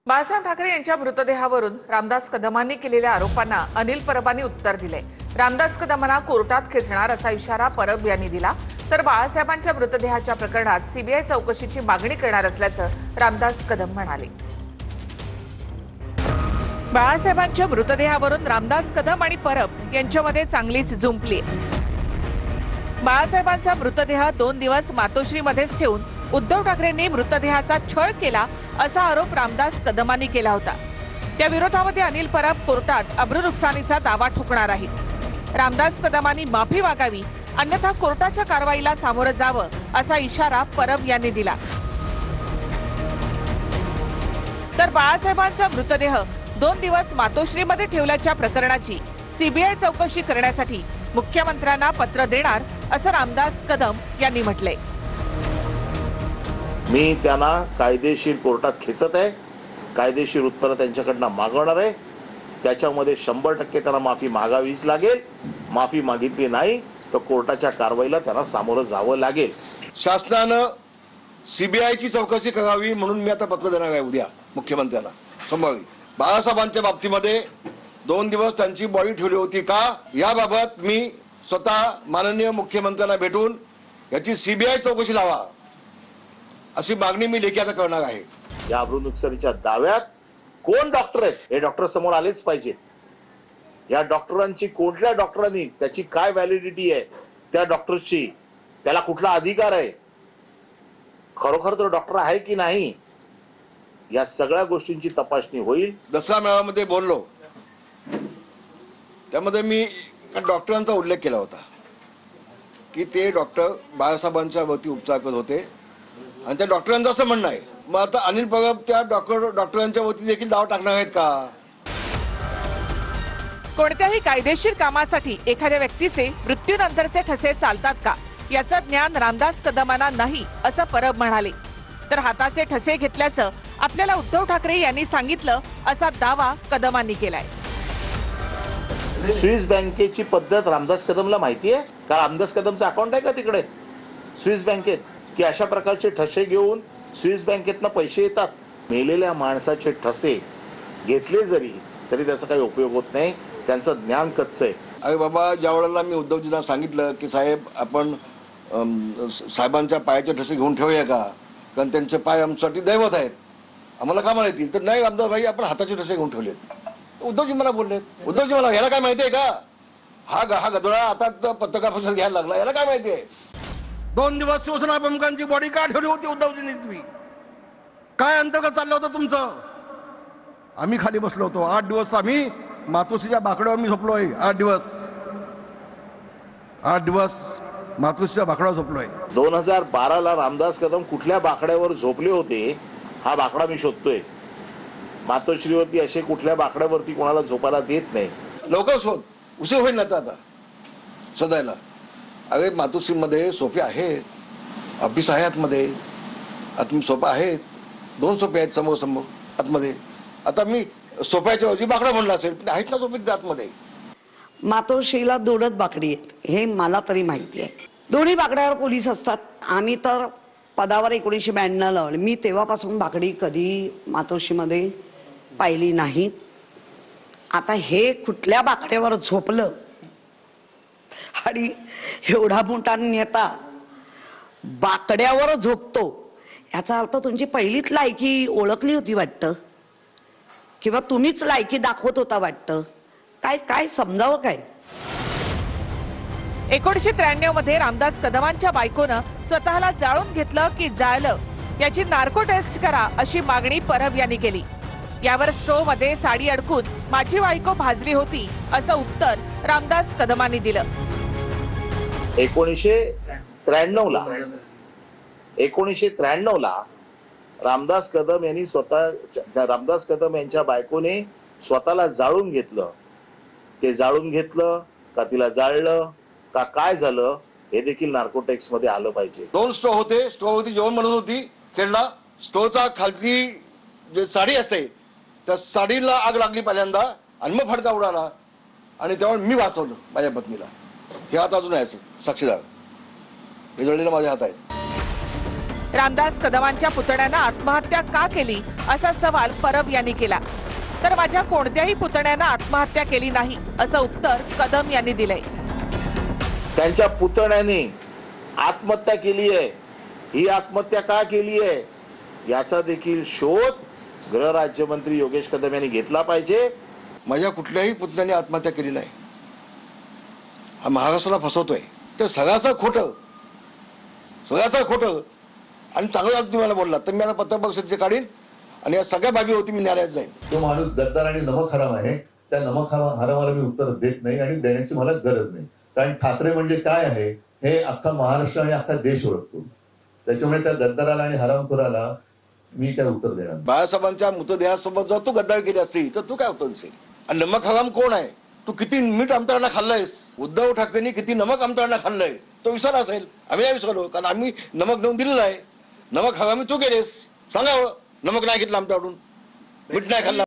बाळासाहेब ठाकरे यांच्या मृतदेहावरून रामदास कदमांनी केलेल्या आरोपांना अनिल परबांनी उत्तर दिले। रामदास कदमांना कोर्टात खेचणार असा इशारा परब यांनी दिला। तर बाळासाहेबांच्या मृतदेहाच्या प्रकरणात सीबीआय चौकशीची मागणी करणार असल्याचं रामदास कदम म्हणाले। बाळासाहेबांच्या मृतदेहावरून रामदास कदम आणि परब यांच्यामध्ये चांगलीच जुंपली। बाळासाहेबांचा मृतदेह 2 दिवस मातोश्रीमध्येच ठेवून उद्धव ठाकरेंनी मृतदेहाचा छळ केला असा आरोप रामदास कदमांनी केला होता। त्या विरोधामध्ये अनिल परब कोर्टात अब्रू नुकसानीचा दावा ठोकणार आहेत। रामदास कदमांनी माफी मागावी अन्यथा कोर्टाच्या कारवाईला सामोरं जावं असा इशारा परब यांनी दिला। तर बाळासाहेबांचा मृतदेह 2 दिवस मातोश्रीमध्ये ठेवल्याच्या प्रकरणाची सीबीआय चौकशी करण्यासाठी मुख्यमंत्र्यांना पत्र देणार असं रामदास कदम यांनी म्हटलंय। मी त्यांना कायदेशीर कोर्टात खेचत आहे, कायदेशीर उत्तर त्यांच्याकडनं मागवणार आहे। त्याच्यामध्ये 100% त्यांना माफी मागावीच लागेल। माफी मागितली नाही तर कोर्टाच्या कारवाईला त्यांना सामोरं जावं लागेल। शासनानं सीबीआयची चौकशी करावी म्हणून मी आता पत्र देणार आहे उद्या मुख्यमंत्र्यांना संभावी। बाळासाहेबांच्या बाबतीमध्ये 2 दिवस त्यांची बॉडी ठेवली होती का याबाबत मी स्वतः माननीय मुख्यमंत्र्यांना भेटून याची सीबीआय चौकशी लावा अशी मागणी मी लेखी आता करणार आहे। या अब्रू नुकसानीच्या दाव्यात कोण डॉक्टर आहेत हे डॉक्टर समोर आलेच पाहिजेत। या डॉक्टरांची कोणत्या डॉक्टरांनी त्याची काय व्हॅलिडिटी आहे, त्या डॉक्टरची त्याला कुठला अधिकार आहे, खरोखर तो डॉक्टर आहे की नाही, या सगळ्या गोष्टींची तपासणी होईल। दसरा मेळाव्यामध्ये बोललो त्यामध्ये मी डॉक्टरांचा उल्लेख केला होता की ते डॉक्टर बाळासाहेबांच्या वरती उपचार करत होते आणि त्या डॉक्टरांचं असं म्हणणं आहे। मग आता अनिल परब त्या डॉक्टरांच्या वरती देखील दावा टाकणार आहेत का? कोणत्याही कायदेशीर कामासाठी एखाद्या व्यक्तीचे मृत्यूनंतरचे ठसे चालतात का याचं ज्ञान रामदास कदमांना नाही असं परब म्हणाले। तर हाताचे ठसे घेतल्याचं आपल्याला उद्धव ठाकरे यांनी सांगितलं असा दावा कदमांनी केलाय। स्विस बँकेची पद्धत रामदास कदमला माहिती आहे का? रामदास कदमचं अकाउंट आहे का तिकडे स्विस बँकेत की अशा प्रकारचे ठसे घेऊन स्विस बँकेतनं पैसे येतात? मेलेल्या माणसाचे ठसे घेतले जरी तरी त्याचा काही उपयोग होत नाही, त्यांचं ज्ञान कच्चं आहे। अरे बाबा, ज्या वेळेला मी उद्धवजींना सांगितलं की साहेब आपण साहेबांच्या पायाचे ठसे घेऊन ठेवूया का, कारण त्यांचे पाय आमच्यासाठी दैवत आहेत, आम्हाला कामाला येतील। तर नाही रामदास भाई, आपण हाताचे ठसे घेऊन ठेवलेत। उद्धवजी मला बोलले, उद्धवजी मला ह्याला काय माहिती आहे का? हा गदोळा आता पत्रकार परिषद घ्यायला लागला, याला काय माहिती आहे? 2 दिवस शिवसेना प्रमुखांची बॉडी का ठेवली होती उद्धवजींनी? तुम्ही काय अंतर्गत चाललं होतं तुमचं? आम्ही खाली बसलो होतो 8 दिवस, आम्ही मातोश्रीच्या बाकड्यावर मी झोपलोय 8 दिवस मातोश्रीच्या बाकड्यावर झोपलोय। 2012ला रामदास कदम कुठल्या बाकड्यावर झोपले होते हा बाकडा मी शोधतोय। मातोश्रीवरती असे कुठल्या बाकड्यावरती कोणाला झोपायला देत नाही। लवकर शोध, उशीर होईल ना आता शोधायला। अरे मातोश्रीमध्ये सोफे आहेत, ऑफिस आहे आतमध्ये, आत सोफा आहेत, 2 सोफे आहेत समोर समोर आतमध्ये। आता मी सोफ्याच्या ऐवजी बाकडा म्हणला असेल, आहेत ना सोफे आतमध्ये। मातोश्रीला 2च बाकडी आहेत हे मला तरी माहिती आहे। दोन्ही बाकड्यावर पोलीस असतात। आम्ही तर पदावर 1992 लावले, मी तेव्हापासून बाकडी कधी मातोश्रीमध्ये पाहिली नाही। आता हे कुठल्या बाकड्यावर झोपलं आणि एवढा मोठा नेता बाकड्यावर झोपतो याचा अर्थ तुमची पहिलीच लायकी ओळखली होती वाटतं, किंवा तुम्हीच लायकी दाखवत होता वाटतं। काय काय समजावं काय? 1993 मध्ये रामदास कदमांच्या बायकोनं स्वतःला जाळून घेतलं की जाळलं याची नार्को टेस्ट करा अशी मागणी परब यांनी केली। यावर स्टोव्ह मध्ये साडी अडकून माझी बायको भाजली होती असं उत्तर रामदास कदमांनी दिलं। 1993 ला रामदास कदम यांच्या बायकोने स्वतःला जाळून घेतलं। ते जाळून घेतलं का तिला जाळलं का काय झालं हे देखील नार्कोटेक्स मध्ये आलं पाहिजे। 2 स्टोव्ह होते, स्टोव्ह होती जेवण बनवत होती खेळला। स्टोव्हचा खालची जे साडी असते त्या साडीला आग लागली पहिल्यांदा आणि मग फडका उडाला आणि तेव्हा मी वाचवलं माझ्या पत्नीला। हे हात अजून आहे साक्षीदार, हे जळलेलं माझ्या हात आहेत। रामदास कदमांच्या पुतण्यानं आत्महत्या का केली असा सवाल परब यांनी केला. तर माझ्या कोणत्याही पुतण्यानं आत्महत्या केली नाही असं उत्तर कदम यांनी दिलंय. त्यांच्या पुतण्याने आत्महत्या केली आहे. ही आत्महत्या का केली आहे याचा देखील शोध गृह राज्यमंत्री योगेश कदम यांनी घेतला पाहिजे. माझ्या कुठल्याही पुतण्याने आत्महत्या केली नाही. हा महाराष्ट्राला फसवतोय. तर सगळ्याचं खोटं आणि चांगलं तुम्ही मला बोललात तर मी आता पत्रपरिषदेचे काढीन आणि या सगळ्या बाबी होती मी न्यायालयात जाईन. तो माणूस गद्दार आणि नमक हराम आहे. त्या नमक हरामाला मी उत्तर देत नाही आणि देण्याची मला गरज नाही. कारण ठाकरे म्हणजे काय आहे हे अख्खा महाराष्ट्र आणि अख्खा देश ओळखतो. त्याच्यामुळे त्या गद्दाराला आणि हरामखोराला मी काय उत्तर देणार. बाळासाहेबांच्या मृतदेहासोबत जर तू गद्दारी केली असतील तर तू काय उत्तर देशील. आणि नमक हराम कोण आहे. तू किती मीठ आमच्याकडनं खाल्लंयस. उद्धव ठाकरेंनी किती नमक आमच्याकडनं खाल्लंय तो विसरला असेल. आम्ही नाही विसरलो कारण आम्ही नमक देऊन दिलेलं आहे. नमक हरामी तू केलेस सांगावं. नमक नाही घेतलं आमच्याकडून मीठ नाही खाल्लं.